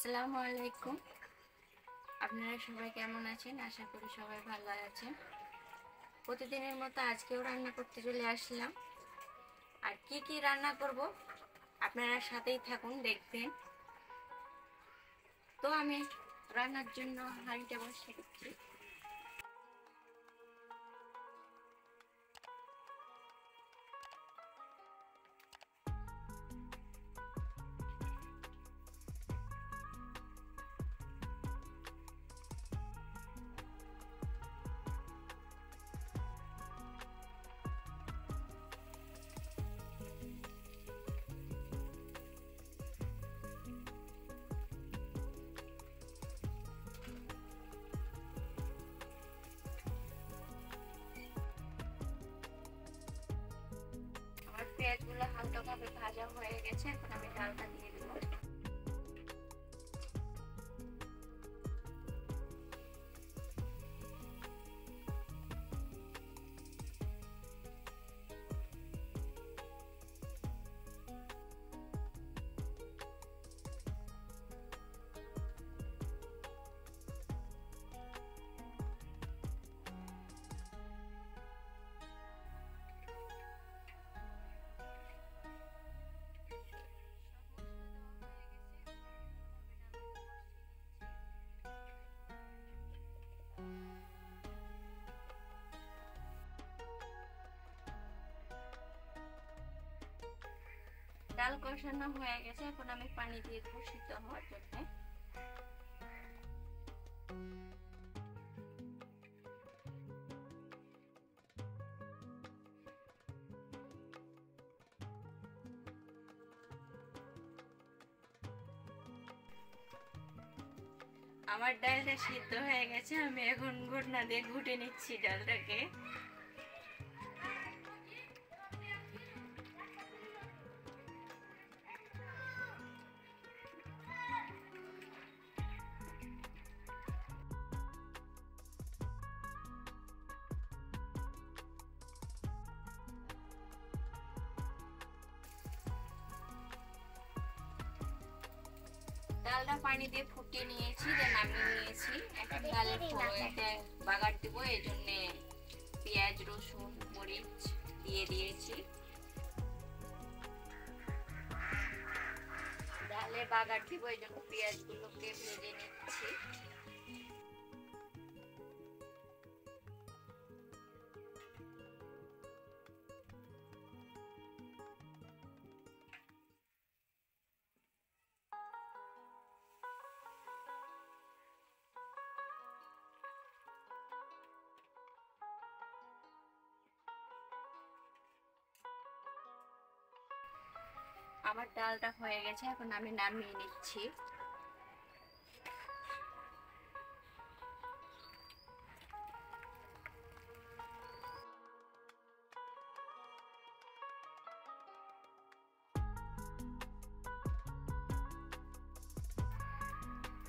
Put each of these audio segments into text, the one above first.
আসসালামু আলাইকুম। আপনারা সবাই কেমন আছেন? আশা করি সবাই ভালো আছেন। প্রতিদিনের মতো আজকেও রান্না করতে চলে আসলাম। আর কি কি রান্না করব আপনারা সাথেই থাকুন, দেখবেন। তো আমি রান্নার জন্য হাঁড়িটা বসিয়ে দিচ্ছি। আমার পেঁয়াজগুলো হালকাভাবে ভাজা হয়ে গেছে, এখন আমি ডালটা দিয়ে দেবো। ডাল কষানো হয়ে গেছে, এখন আমি পানি দিয়ে দেবো সিদ্ধ হওয়ার জন্য। আমার ডালটা সিদ্ধ হয়ে গেছে, আমি এখন ঘুটনা দিয়ে ঘুটে নিচ্ছি ডালটাকে। ডালটা পানি দিয়ে ফুটিয়ে নিয়েছি, নামিয়ে নিয়েছি। এখন ডালের বাগার দিব, এই জন্য পেঁয়াজ, রসুন, মরিচ দিয়ে দিয়েছি। ডালে বাগার দিব, এই জন্য পেঁয়াজগুলোকে ভেজে নিচ্ছি। আমার ডালটা হয়ে গেছে, এখন আমি নামিয়ে নিচ্ছি।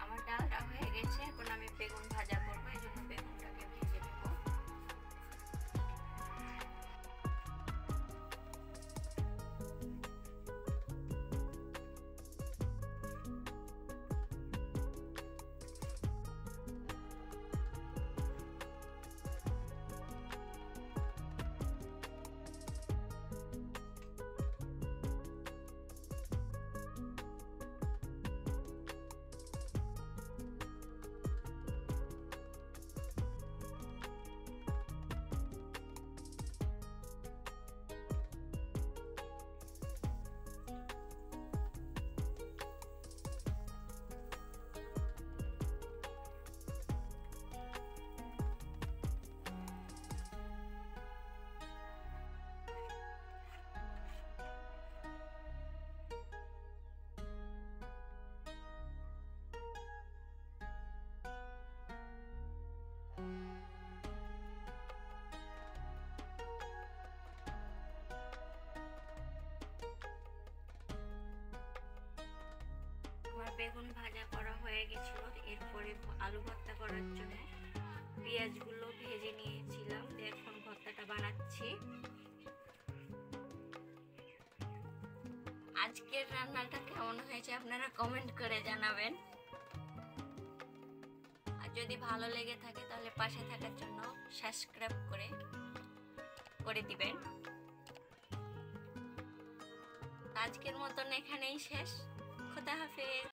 আমার ডালটা হয়ে গেছে, এখন আমি বেগুন ভাজা করবো, এই জন্য বেগুনটাকে ভেজে নেবো। আমার বেগুন ভাজা করা হয়ে গেছিল, এরপরে আলু ভর্তা করার জন্য পেঁয়াজগুলো ভেজে নিয়েছিলাম। এখন ভর্তাটা বানাচ্ছি। আজকের রান্নাটা কেমন হয়েছে আপনারা কমেন্ট করে জানাবেন। যদি ভালো লেগে থাকে তাহলে পাশে থাকার জন্য সাবস্ক্রাইব করে দিবেন। আজকের মতন এখানেই শেষ। খোদা হাফেজ।